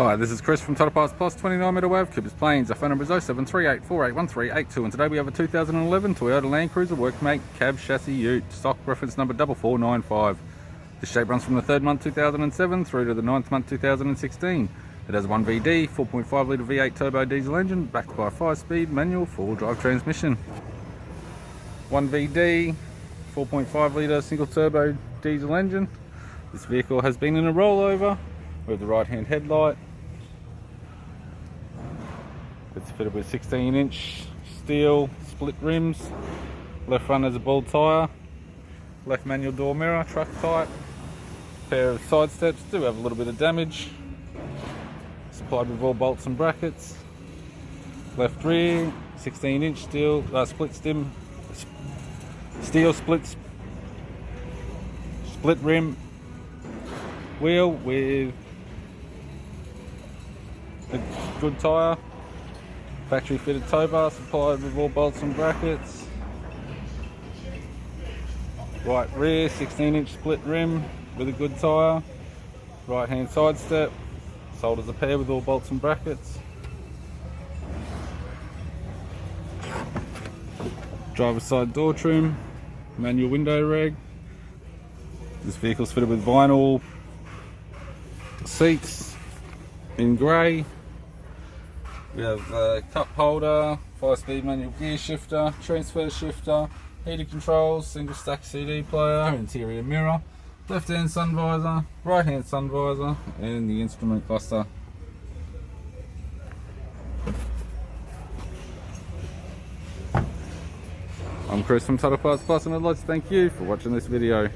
Hi, this is Chris from Toyota Parts Plus, 29 Meadow Ave, Coopers Plains. Our phone number is 0738481382, and today we have a 2011 Toyota Landcruiser Workmate cab chassis ute, stock reference number 4495. This shape runs from the 3rd month 2007 through to the 9th month 2016. It has a 1VD, 4.5 litre V8 turbo diesel engine, backed by a 5-speed manual 4-drive transmission. 1VD, 4.5 litre single turbo diesel engine. This vehicle has been in a rollover with the right hand headlight. It's fitted with 16-inch steel split rims. Left front has a bald tyre. Left manual door mirror, truck type. Pair of side steps do have a little bit of damage. Supplied with all bolts and brackets. Left rear, 16-inch steel split rim wheel with a good tyre. Factory fitted tow bar supplied with all bolts and brackets. Right rear, 16-inch split rim with a good tyre. Right hand side step, sold as a pair with all bolts and brackets. Driver's side door trim, manual window reg. This vehicle's fitted with vinyl seats in grey. We have a cup holder, 5-speed manual gear shifter, transfer shifter, heated controls, single stack CD player, interior mirror, left hand sun visor, right hand sun visor, and the instrument cluster. I'm Chris from Toyota Parts Plus, and I'd like to thank you for watching this video.